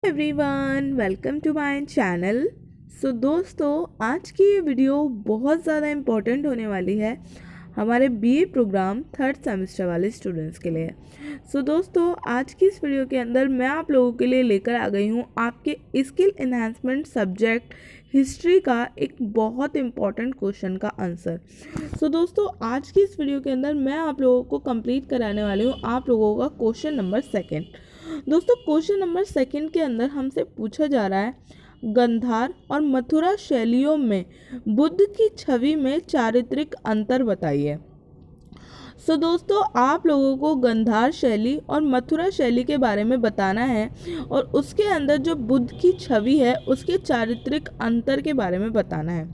Everyone, welcome to my channel. दोस्तों, आज की ये वीडियो बहुत ज़्यादा इम्पोर्टेंट होने वाली है हमारे बीए प्रोग्राम थर्ड सेमेस्टर वाले स्टूडेंट्स के लिए। दोस्तों, आज की इस वीडियो के अंदर मैं आप लोगों के लिए लेकर आ गई हूँ आपके स्किल एनहांसमेंट सब्जेक्ट हिस्ट्री का एक बहुत इम्पॉर्टेंट क्वेश्चन का आंसर। दोस्तों, आज की इस वीडियो के अंदर मैं आप लोगों को कंप्लीट कराने वाली हूँ आप लोगों का क्वेश्चन नंबर सेकेंड। दोस्तों, क्वेश्चन नंबर सेकंड के अंदर हमसे पूछा जा रहा है गंधार और मथुरा शैलियों में बुद्ध की छवि में चारित्रिक अंतर बताइए। दोस्तों, आप लोगों को गंधार शैली और मथुरा शैली के बारे में बताना है और उसके अंदर जो बुद्ध की छवि है उसके चारित्रिक अंतर के बारे में बताना है।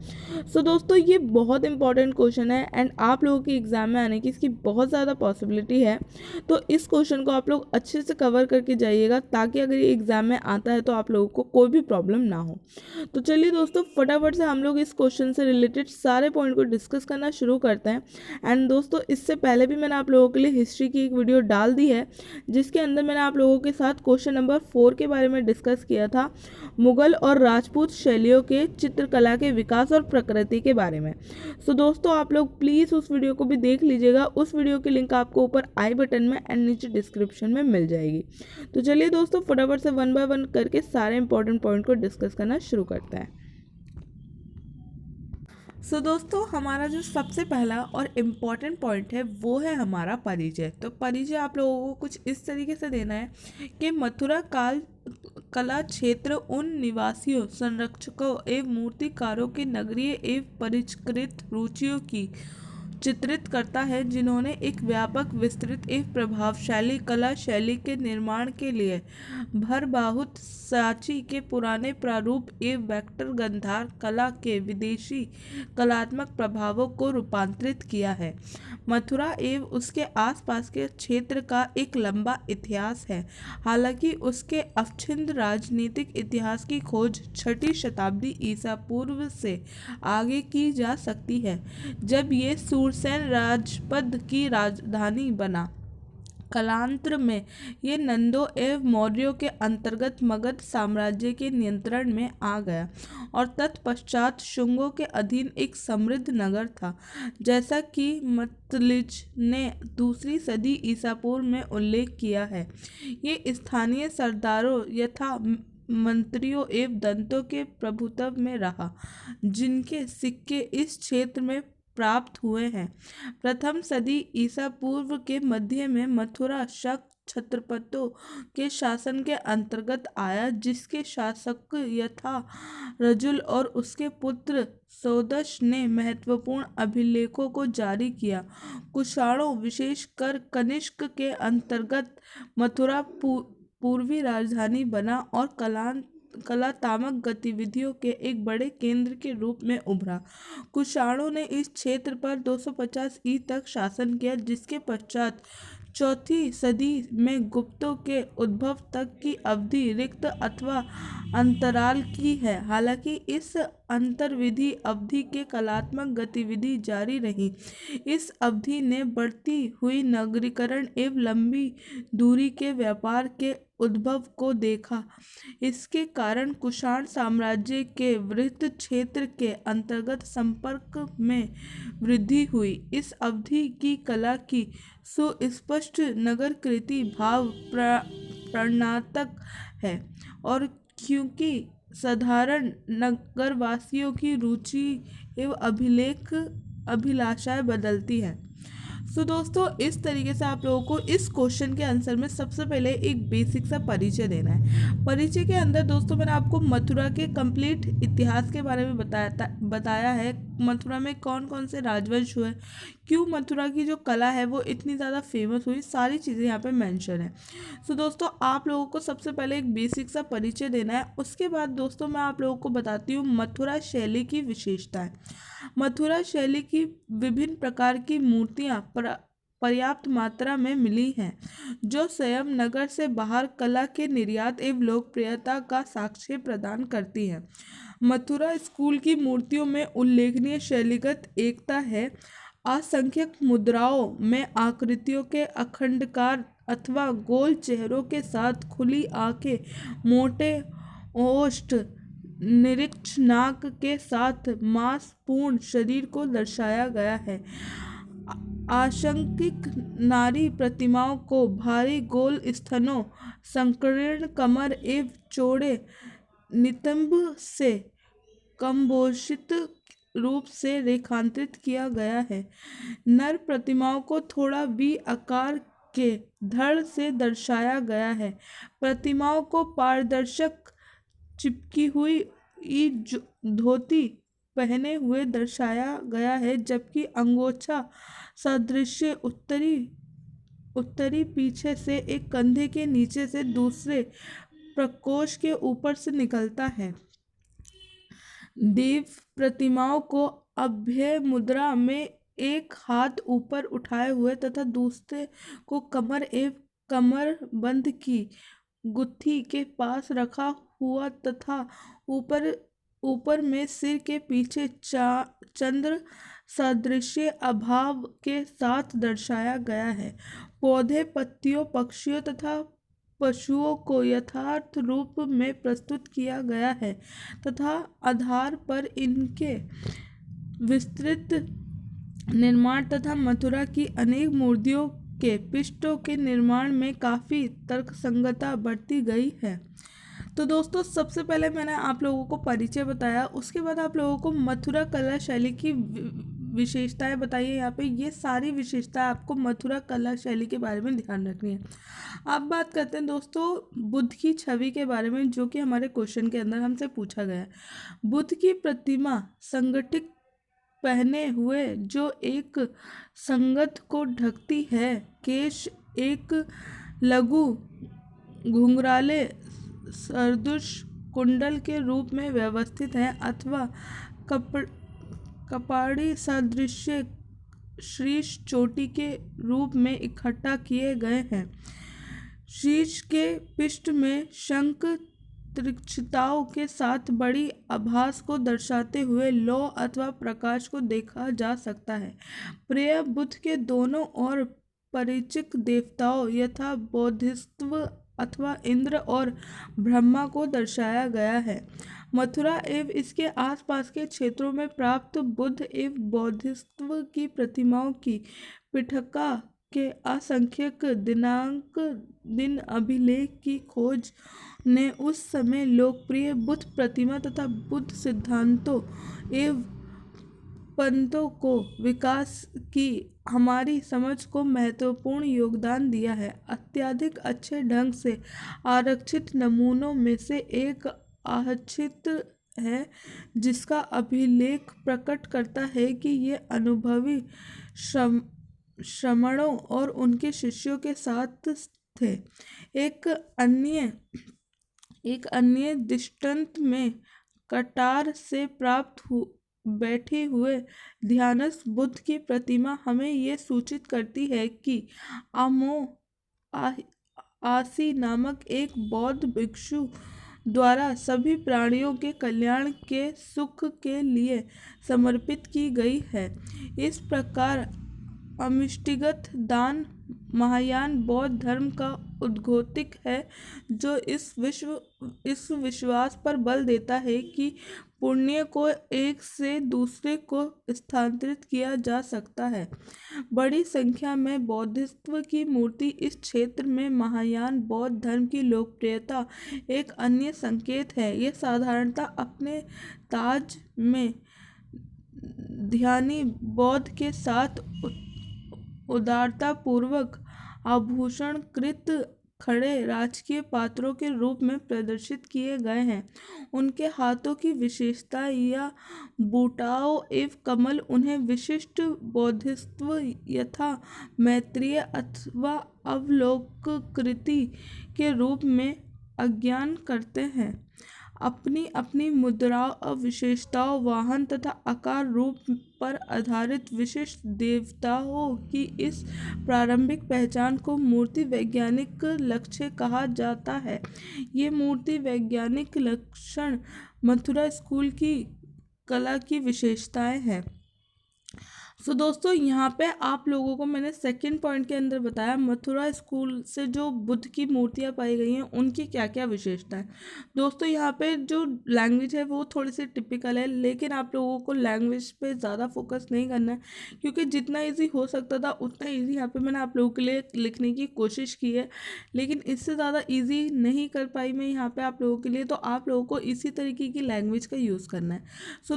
दोस्तों, ये बहुत इंपॉर्टेंट क्वेश्चन है एंड आप लोगों के एग्जाम में आने की इसकी बहुत ज़्यादा पॉसिबिलिटी है। तो इस क्वेश्चन को आप लोग अच्छे से कवर करके जाइएगा ताकि अगर ये एग्जाम में आता है तो आप लोगों को कोई भी प्रॉब्लम ना हो। तो चलिए दोस्तों, फटाफट से हम लोग इस क्वेश्चन से रिलेटेड सारे पॉइंट को डिस्कस करना शुरू करते हैं। एंड दोस्तों, इससे पहले भी मैंने आप लोगों के लिए हिस्ट्री की एक वीडियो डाल दी है जिसके अंदर मैंने आप लोगों के साथ क्वेश्चन नंबर 4 के बारे में डिस्कस किया था, मुगल और राजपूत शैलियों के चित्रकला के विकास और प्रकृति के बारे में। दोस्तों, आप लोग प्लीज़ उस वीडियो को भी देख लीजिएगा। उस वीडियो की लिंक आपको ऊपर आई बटन में एंड नीचे डिस्क्रिप्शन में मिल जाएगी। तो चलिए दोस्तों, फटाफट से वन बाय वन करके सारे इंपॉर्टेंट पॉइंट को डिस्कस करना शुरू करते हैं। दोस्तों, हमारा जो सबसे पहला और इम्पॉर्टेंट पॉइंट है वो है हमारा परिचय। तो परिचय आप लोगों को कुछ इस तरीके से देना है कि मथुरा काल कला क्षेत्र उन निवासियों, संरक्षकों एवं मूर्तिकारों के नगरीय एवं परिष्कृत रुचियों की चित्रित करता है जिन्होंने एक व्यापक, विस्तृत एवं प्रभावशाली कला शैली के निर्माण के लिए भरबाहुत सांची के पुराने प्रारूप एवं वेक्टर गंधार कला के विदेशी कलात्मक प्रभावों को रूपांतरित किया है। मथुरा एवं उसके आसपास के क्षेत्र का एक लंबा इतिहास है। हालांकि उसके अवच्छिन्न राजनीतिक इतिहास की खोज 6ठी शताब्दी ईसा पूर्व से आगे की जा सकती है, जब ये सूरसेन राजपद की राजधानी बना। कालांतर में ये नंदों एवं मौर्यों के अंतर्गत मगध साम्राज्य के नियंत्रण में आ गया और तत्पश्चात शुंगों के अधीन एक समृद्ध नगर था, जैसा कि मतलिज ने 2री सदी ईसा पूर्व में उल्लेख किया है। ये स्थानीय सरदारों यथा मंत्रियों एवं दंतों के प्रभुत्व में रहा, जिनके सिक्के इस क्षेत्र में प्राप्त हुए हैं। प्रथम सदी ईसा पूर्व के मध्य में मथुरा शक छत्रपतों के शासन के अंतर्गत आया, जिसके शासक यथा रजुल और उसके पुत्र सौदश ने महत्वपूर्ण अभिलेखों को जारी किया। कुषाणों, विशेषकर कनिष्क के अंतर्गत मथुरा पूर्वी राजधानी बना और कलात्मक गतिविधियों के एक बड़े केंद्र के रूप में उभरा। कुषाणों ने इस क्षेत्र पर 250 ई तक शासन किया, जिसके पश्चात 4ठी सदी में गुप्तों के उद्भव तक की अवधि रिक्त अथवा अंतराल की है। हालांकि इस अंतर्विधि अवधि के कलात्मक गतिविधि जारी रही। इस अवधि ने बढ़ती हुई नगरीकरण एवं लंबी दूरी के व्यापार के उद्भव को देखा। इसके कारण कुषाण साम्राज्य के वृहत क्षेत्र के अंतर्गत संपर्क में वृद्धि हुई। इस अवधि की कला की सुस्पष्ट नगरकृति भाव प्रणातक है, और क्योंकि साधारण नगरवासियों की रुचि एवं अभिलाषाएं बदलती हैं। दोस्तों, इस तरीके से आप लोगों को इस क्वेश्चन के आंसर में सबसे पहले एक बेसिक सा परिचय देना है। परिचय के अंदर दोस्तों मैंने आपको मथुरा के कंप्लीट इतिहास के बारे में बताया है। मथुरा में कौन कौन से राजवंश हुए, क्यों मथुरा की जो कला है वो इतनी ज़्यादा फेमस हुई, सारी चीज़ें यहाँ पे मेंशन है। दोस्तों, आप लोगों को सबसे पहले एक बेसिक सा परिचय देना है। उसके बाद दोस्तों मैं आप लोगों को बताती हूँ मथुरा शैली की विशेषताएं। मथुरा शैली की विभिन्न प्रकार की मूर्तियाँ पर्याप्त मात्रा में मिली हैं, जो स्वयं नगर से बाहर कला के निर्यात एवं लोकप्रियता का साक्ष्य प्रदान करती हैं। मथुरा स्कूल की मूर्तियों में उल्लेखनीय शैलीगत एकता है। असंख्यक मुद्राओं में आकृतियों के अखंडकार अथवा गोल चेहरों के साथ खुली आंखें, मोटे ओष्ठ, निरीक्ष नाक के साथ मांसपूर्ण शरीर को दर्शाया गया है। आशंकित नारी प्रतिमाओं को भारी गोल स्तनों, संकीर्ण कमर एवं चौड़े नितंब से कम्पोजिट रूप से रेखांकित किया गया है। नर प्रतिमाओं को थोड़ा वी आकार के धड़ से दर्शाया गया है। प्रतिमाओं को पारदर्शक चिपकी हुई धोती पहने हुए दर्शाया गया है, जबकि अंगोछा सदृश उत्तरी पीछे से एक कंधे के नीचे से दूसरे प्रकोष्ठ के ऊपर से निकलता है। देव प्रतिमाओं को अभय मुद्रा में एक हाथ ऊपर उठाए हुए तथा दूसरे को कमर एवं कमरबंद की गुत्थी के पास रखा हुआ तथा ऊपर में सिर के पीछे चंद्र सदृश अभाव के साथ दर्शाया गया है। पौधे, पत्तियों, पक्षियों तथा पशुओं को यथार्थ रूप में प्रस्तुत किया गया है तथा आधार पर इनके विस्तृत निर्माण तथा मथुरा की अनेक मूर्तियों के पिष्टों के निर्माण में काफ़ी तर्कसंगतता बरती गई है। तो दोस्तों, सबसे पहले मैंने आप लोगों को परिचय बताया, उसके बाद आप लोगों को मथुरा कला शैली की विशेषताएं बताई है। यहाँ पे ये सारी विशेषताएं आपको मथुरा कला शैली के बारे में ध्यान रखनी है। अब बात करते हैं दोस्तों बुद्ध की छवि के बारे में, जो कि हमारे क्वेश्चन के अंदर हमसे पूछा गया है। बुद्ध की प्रतिमा संगठित पहने हुए जो एक संगत को ढकती है, केश एक लघु घुंघराले सदृश कुंडल के रूप में व्यवस्थित है अथवा कपाड़ी सदृश शीर्ष चोटी के रूप में इकट्ठा किए गए हैं। शीर्ष के पृष्ठ में शंख तीक्ष्णताओं के साथ बड़ी आभास को दर्शाते हुए लौ अथवा प्रकाश को देखा जा सकता है। प्रायः बुद्ध के दोनों ओर परिचित देवताओं यथा बोधिसत्व अथवा इंद्र और ब्रह्मा को दर्शाया गया है। मथुरा एवं इसके आसपास के क्षेत्रों में प्राप्त बुद्ध एवं बोधिसत्व की प्रतिमाओं की पीठिका के असंख्यक दिन अभिलेख की खोज ने उस समय लोकप्रिय बुद्ध प्रतिमा तथा बुद्ध सिद्धांतों एवं पंथों को विकास की हमारी समझ को महत्वपूर्ण योगदान दिया है। अत्यधिक अच्छे ढंग से आरक्षित नमूनों में से एक आरक्षित है, जिसका अभिलेख प्रकट करता है कि ये अनुभवी श्रमणों और उनके शिष्यों के साथ थे। एक अन्य दृष्टांत में कटार से प्राप्त बैठे हुए ध्यानस्थ बुद्ध की प्रतिमा हमें ये सूचित करती है कि आसी नामक एक बौद्ध भिक्षु द्वारा सभी प्राणियों के कल्याण के सुख के लिए समर्पित की गई है। इस प्रकार अमिष्टिगत दान महायान बौद्ध धर्म का उद्घोतिक है, जो इस विश्वास पर बल देता है कि पुण्य को एक से दूसरे को स्थानांतरित किया जा सकता है। बड़ी संख्या में बौद्धित्व की मूर्ति इस क्षेत्र में महायान बौद्ध धर्म की लोकप्रियता एक अन्य संकेत है। यह साधारणतः अपने ताज में ध्यानी बौद्ध के साथ उदारतापूर्वक आभूषणकृत खड़े राजकीय पात्रों के रूप में प्रदर्शित किए गए हैं। उनके हाथों की विशेषता या बूटाओं एवं कमल उन्हें विशिष्ट बौद्धित्व यथा मैत्रेय अथवा अवलोककृति के रूप में अज्ञान करते हैं। अपनी अपनी मुद्राओं और विशेषताओं, वाहन तथा आकार रूप पर आधारित विशिष्ट देवताओं की इस प्रारंभिक पहचान को मूर्ति वैज्ञानिक लक्ष्य कहा जाता है। ये मूर्ति वैज्ञानिक लक्षण मथुरा स्कूल की कला की विशेषताएं हैं। दोस्तों यहाँ पे आप लोगों को मैंने सेकंड पॉइंट के अंदर बताया मथुरा स्कूल से जो बुद्ध की मूर्तियाँ पाई गई हैं उनकी क्या क्या विशेषता है। दोस्तों यहाँ पे जो लैंग्वेज है वो थोड़ी सी टिपिकल है, लेकिन आप लोगों को लैंग्वेज पे ज़्यादा फोकस नहीं करना है, क्योंकि जितना ईजी हो सकता था उतना ईजी यहाँ पे मैंने आप लोगों के लिए लिखने की कोशिश की है, लेकिन इससे ज़्यादा ईजी नहीं कर पाई मैं यहाँ पर आप लोगों के लिए। तो आप लोगों को इसी तरीके की लैंग्वेज का यूज़ करना है।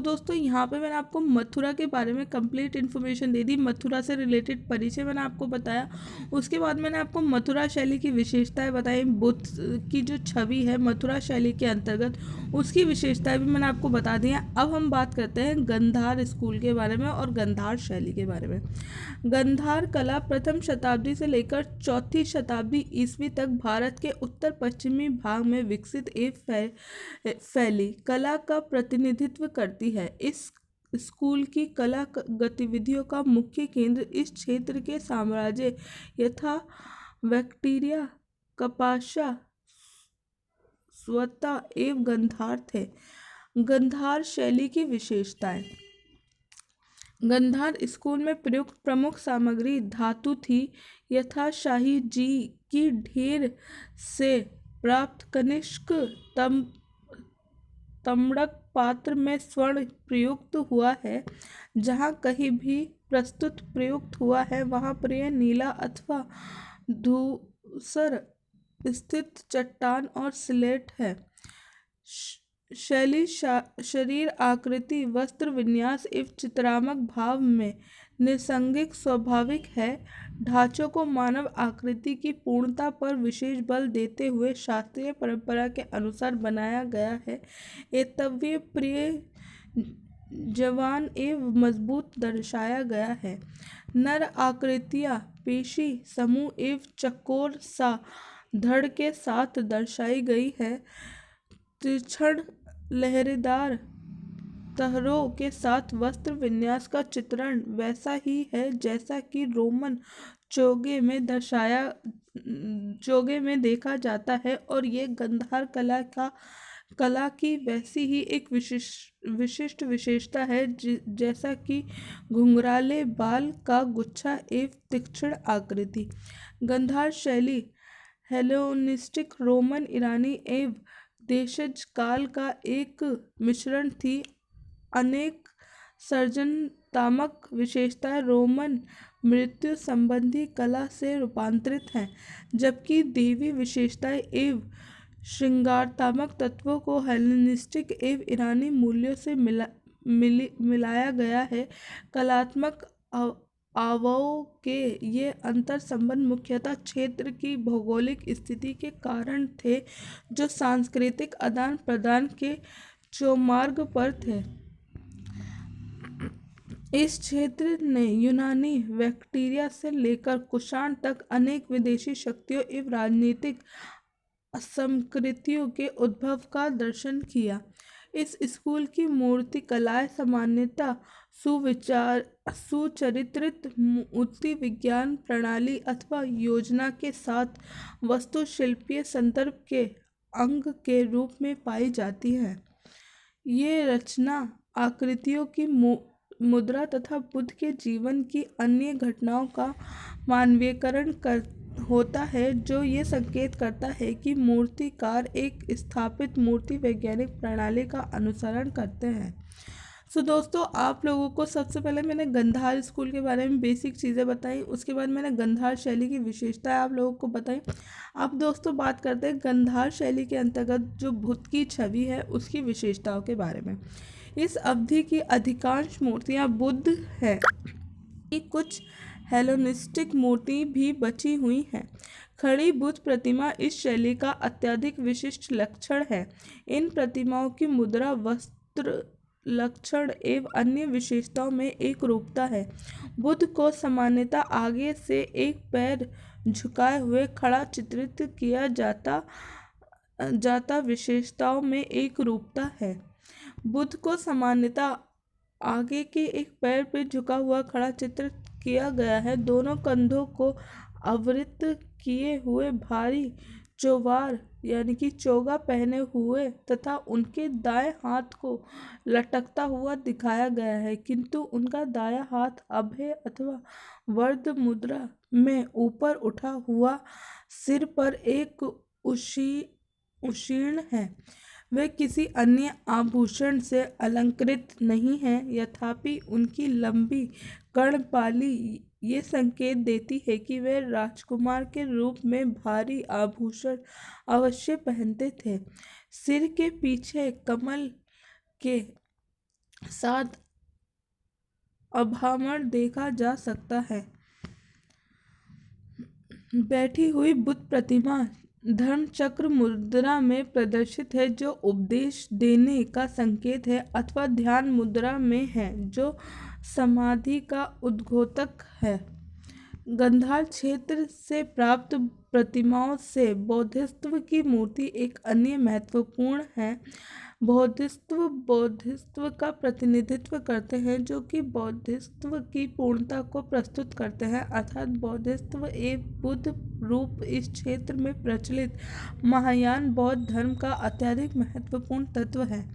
दोस्तों यहाँ पे मैंने आपको मथुरा के बारे में कंप्लीट इन्फॉर्मेशन दे दी, मथुरा से रिलेटेड परिचय मैंने आपको बताया। उसके बाद मैंने आपको मथुरा शैली की विशेषताएं बताई, बुद्ध की जो छवि है मथुरा शैली के अंतर्गत उसकी विशेषताएं भी मैंने आपको बता दी हैं। अब हम बात करते हैं गंधार स्कूल के बारे में और गंधार शैली के बारे में। गंधार कला प्रथम शताब्दी से लेकर चौथी शताब्दी ईस्वी तक भारत के उत्तर पश्चिमी भाग में विकसित एवं फैली कला का प्रतिनिधित्व करती है। इस स्कूल की कला गतिविधियों का मुख्य केंद्र इस क्षेत्र के साम्राज्य यथा बैक्टीरिया, कपाशा, स्वता एवं गंधार थे। गंधार शैली की विशेषताएं। गंधार स्कूल में प्रयुक्त प्रमुख सामग्री धातु थी, यथा शाही जी की ढेर से प्राप्त कनिष्क तम्रक पात्र में स्वर्ण प्रयुक्त हुआ है। जहाँ कहीं भी प्रस्तुत प्रयुक्त हुआ है वहाँ पर यह नीला अथवा धूसर स्थित चट्टान और स्लेट है। शैली शरीर आकृति, वस्त्र विन्यास एवं चित्रात्मक भाव में निसंगिक स्वाभाविक है। ढांचों को मानव आकृति की पूर्णता पर विशेष बल देते हुए शास्त्रीय परंपरा के अनुसार बनाया गया है। एतव्य प्रिय, जवान एवं मजबूत दर्शाया गया है। नर आकृतियाँ पेशी समूह एवं चकोर सा धड़ के साथ दर्शाई गई है। तीक्ष्ण लहरेदार तहरों के साथ वस्त्र विन्यास का चित्रण वैसा ही है जैसा कि रोमन चोगे में देखा जाता है, और ये गंधार कला की वैसी ही एक विशिष्ट विशेषता है जैसा कि घुंघराले बाल का गुच्छा एवं तीक्ष्ण आकृति। गंधार शैली हेलेनिस्टिक, रोमन, ईरानी एवं देशज काल का एक मिश्रण थी। अनेक सर्जनात्मक विशेषताएं रोमन मृत्यु संबंधी कला से रूपांतरित हैं, जबकि देवी विशेषताएं एवं श्रृंगारात्मक तत्वों को हेलेनिस्टिक एवं ईरानी मूल्यों से मिलाया गया है। कलात्मक आवों के ये अंतर संबंध मुख्यतः क्षेत्र की भौगोलिक स्थिति के कारण थे, जो सांस्कृतिक आदान प्रदान के चौमार्ग पर थे। इस क्षेत्र ने यूनानी, बैक्टीरिया से लेकर कुषाण तक अनेक विदेशी शक्तियों एवं राजनीतिक संस्कृतियों के उद्भव का दर्शन किया। इस स्कूल की मूर्ति कलाएं सामान्यतः सुचरित्रित मूर्ति विज्ञान प्रणाली अथवा योजना के साथ वास्तुशिल्पीय संदर्भ के अंग के रूप में पाई जाती है। ये रचना आकृतियों की मुद्रा तथा बुद्ध के जीवन की अन्य घटनाओं का मानवीकरण होता है, जो ये संकेत करता है कि मूर्तिकार एक स्थापित मूर्ति वैज्ञानिक प्रणाली का अनुसरण करते हैं। दोस्तों आप लोगों को सबसे पहले मैंने गंधार स्कूल के बारे में बेसिक चीज़ें बताई, उसके बाद मैंने गंधार शैली की विशेषताएं आप लोगों को बताई। अब दोस्तों बात करते हैं गंधार शैली के अंतर्गत जो बुद्ध की छवि है उसकी विशेषताओं के बारे में। इस अवधि की अधिकांश मूर्तियाँ बुद्ध हैं, कुछ हेलेनिस्टिक मूर्ति भी बची हुई हैं। खड़ी बुद्ध प्रतिमा इस शैली का अत्यधिक विशिष्ट लक्षण है। इन प्रतिमाओं की मुद्रा, वस्त्र लक्षण एवं अन्य विशेषताओं में एक रूपता है। बुद्ध को सामान्यतः आगे से एक पैर झुकाए हुए खड़ा चित्रित किया जाता विशेषताओं में एक रूपता है। बुद्ध को सामान्यतः आगे के एक पैर पर झुका हुआ खड़ा चित्रित किया गया है। दोनों कंधों को आवृत किए हुए भारी चोवार यानी कि चोगा पहने हुए तथा उनके दाएं हाथ को लटकता हुआ दिखाया गया है, किंतु उनका दायां हाथ अभय अथवा वरद मुद्रा में ऊपर उठा हुआ सिर पर एक उशीर्ण है। वे किसी अन्य आभूषण से अलंकृत नहीं हैं, यथापि उनकी लंबी कर्णपाली ये संकेत देती है कि वे राजकुमार के रूप में भारी आभूषण अवश्य पहनते थे। सिर के पीछे कमल के साथ आभरण देखा जा सकता है। बैठी हुई बुद्ध प्रतिमा धर्म चक्र मुद्रा में प्रदर्शित है, जो उपदेश देने का संकेत है, अथवा ध्यान मुद्रा में है, जो समाधि का उद्घोतक है। गंधार क्षेत्र से प्राप्त प्रतिमाओं से बौद्धिस्त्व की मूर्ति एक अन्य महत्वपूर्ण है। बौद्धिस्त्व का प्रतिनिधित्व करते हैं, जो कि बौद्धिस्त्व की पूर्णता को प्रस्तुत करते हैं, अर्थात बौद्धिस्त्व एक बुद्ध रूप इस क्षेत्र में प्रचलित महायान बौद्ध धर्म का अत्यधिक महत्वपूर्ण तत्व है।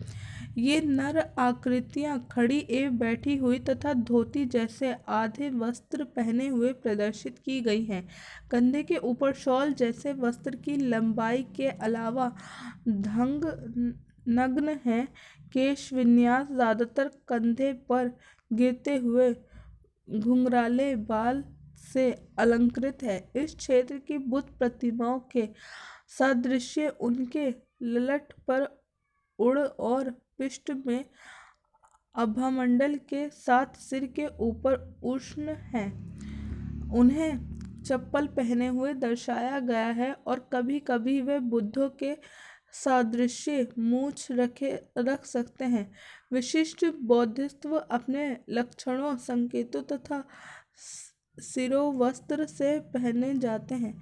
ये नर आकृतियां खड़ी एवं बैठी हुई तथा धोती जैसे आधे वस्त्र पहने हुए प्रदर्शित की गई हैं। कंधे के ऊपर शॉल जैसे वस्त्र की लंबाई के अलावा धंग नग्न है। केश विन्यास ज्यादातर कंधे पर गिरते हुए घुंघराले बाल से अलंकृत है। इस क्षेत्र की बुद्ध प्रतिमाओं के सादृश्य उनके ललाट पर उड़ और पृष्ठ में आभामंडल के साथ सिर के ऊपर उष्ण है। उन्हें चप्पल पहने हुए दर्शाया गया है और कभी कभी वे बुद्धों के सादृश्य मूछ रख सकते हैं। विशिष्ट बौद्धिस्त्व अपने लक्षणों, संकेतों तथा शिरोवस्त्र से पहने जाते हैं।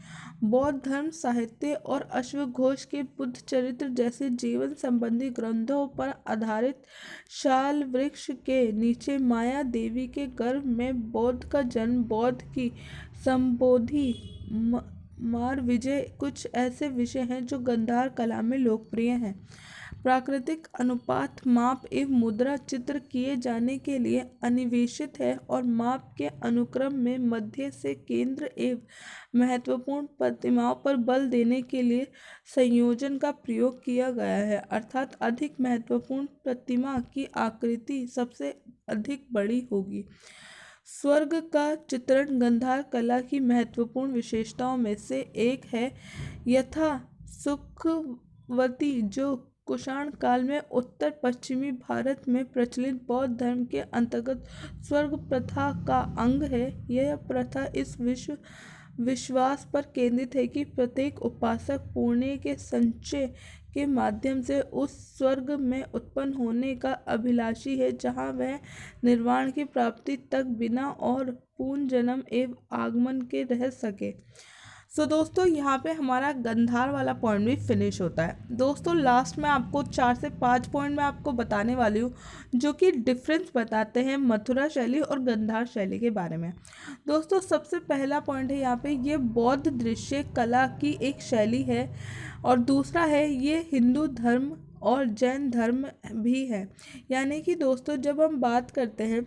बौद्ध धर्म साहित्य और अश्वघोष के बुद्ध चरित्र जैसे जीवन संबंधी ग्रंथों पर आधारित शाल वृक्ष के नीचे माया देवी के गर्भ में बौद्ध का जन्म, बौद्ध की संबोधि, मार विजय कुछ ऐसे विषय हैं जो गंधार कला में लोकप्रिय हैं। प्राकृतिक अनुपात माप एवं मुद्रा चित्र किए जाने के लिए अन्वेषित है और माप के अनुक्रम में मध्य से केंद्र एवं महत्वपूर्ण प्रतिमाओं पर बल देने के लिए संयोजन का प्रयोग किया गया है, अर्थात अधिक महत्वपूर्ण प्रतिमा की आकृति सबसे अधिक बड़ी होगी। स्वर्ग का चित्रण गंधार कला की महत्वपूर्ण विशेषताओं में से एक है। यथा सुखवती, जो कुषाण काल में उत्तर पश्चिमी भारत में प्रचलित बौद्ध धर्म के अंतर्गत स्वर्ग प्रथा का अंग है। यह प्रथा इस विश्वास पर केंद्रित है कि प्रत्येक उपासक पुण्य के संचय के माध्यम से उस स्वर्ग में उत्पन्न होने का अभिलाषी है, जहाँ वह निर्वाण की प्राप्ति तक बिना और पुनर्जन्म एवं आगमन के रह सके। सो दोस्तों, यहाँ पे हमारा गंधार वाला पॉइंट भी फिनिश होता है। दोस्तों, लास्ट में आपको 4 से 5 पॉइंट मैं आपको बताने वाली हूँ, जो कि डिफरेंस बताते हैं मथुरा शैली और गंधार शैली के बारे में। दोस्तों, सबसे पहला पॉइंट है यहाँ पे, ये बौद्ध दृश्य कला की एक शैली है, और दूसरा है ये हिंदू धर्म और जैन धर्म भी है। यानी कि दोस्तों, जब हम बात करते हैं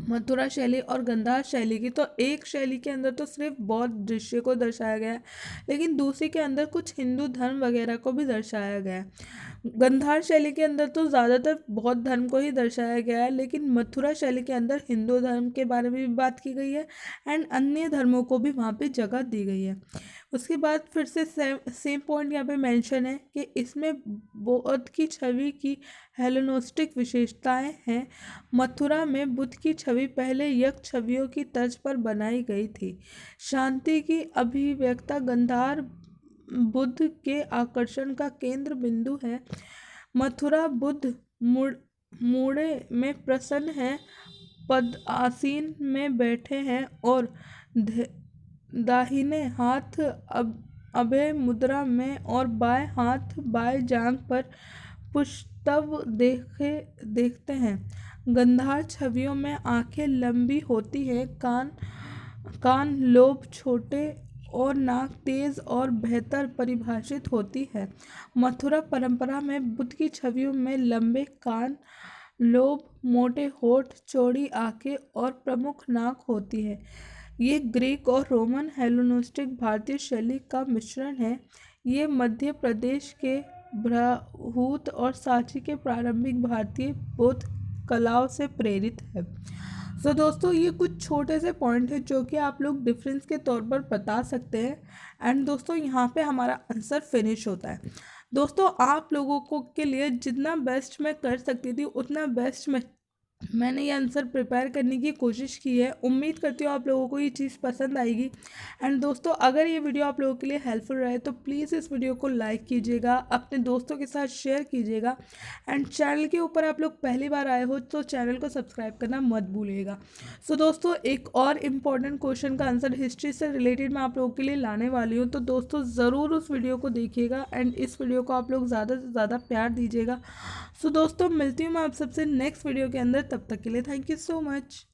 मथुरा शैली और गंधार शैली की, तो एक शैली के अंदर तो सिर्फ बौद्ध दृश्य को दर्शाया गया है, लेकिन दूसरी के अंदर कुछ हिंदू धर्म वगैरह को भी दर्शाया गया है। गंधार शैली के अंदर तो ज़्यादातर बौद्ध धर्म को ही दर्शाया गया है, लेकिन मथुरा शैली के अंदर हिंदू धर्म के बारे में भी बात की गई है एंड अन्य धर्मों को भी वहाँ पे जगह दी गई है। उसके बाद फिर से सेम पॉइंट यहाँ पे मेंशन है कि इसमें बौद्ध की छवि की हेलेनिस्टिक विशेषताएं हैं। मथुरा में बुद्ध की छवि पहले यज्ञ छवियों की तर्ज पर बनाई गई थी। शांति की अभिव्यक्ता गंधार बुद्ध के आकर्षण का केंद्र बिंदु है। मथुरा बुद्ध मूढ़े में प्रसन्न है, पद्मासीन में बैठे हैं और दाहिने हाथ अभय मुद्रा में और बाएं हाथ बाएं जांघ पर पुष्टव देखते हैं। गंधार छवियों में आंखें लंबी होती हैं, कान लोब छोटे और नाक तेज और बेहतर परिभाषित होती है। मथुरा परंपरा में बुद्ध की छवियों में लंबे कान, लोब, मोटे होठ, चौड़ी आंखें और प्रमुख नाक होती है। ये ग्रीक और रोमन हेलेनिस्टिक भारतीय शैली का मिश्रण है। ये मध्य प्रदेश के बृहत और सांची के प्रारंभिक भारतीय बौद्ध कलाओं से प्रेरित है। सो दोस्तों, ये कुछ छोटे से पॉइंट हैं जो कि आप लोग डिफरेंस के तौर पर बता सकते हैं। एंड दोस्तों, यहाँ पे हमारा आंसर फिनिश होता है। दोस्तों, आप लोगों को के लिए जितना बेस्ट मैं कर सकती थी उतना बेस्ट मैंने ये आंसर प्रिपेयर करने की कोशिश की है। उम्मीद करती हूँ आप लोगों को ये चीज़ पसंद आएगी। एंड दोस्तों, अगर ये वीडियो आप लोगों के लिए हेल्पफुल रहे तो प्लीज़ इस वीडियो को लाइक कीजिएगा, अपने दोस्तों के साथ शेयर कीजिएगा। एंड चैनल के ऊपर आप लोग पहली बार आए हो तो चैनल को सब्सक्राइब करना मत भूलिएगा। सो दोस्तों, एक और इम्पॉर्टेंट क्वेश्चन का आंसर हिस्ट्री से रिलेटेड मैं आप लोगों के लिए लाने वाली हूँ, तो दोस्तों ज़रूर उस वीडियो को देखिएगा एंड इस वीडियो को आप लोग ज़्यादा से ज़्यादा प्यार दीजिएगा। सो दोस्तों, मिलती हूँ मैं आप सबसे नेक्स्ट वीडियो के अंदर। तब तक के लिए थैंक यू सो मच।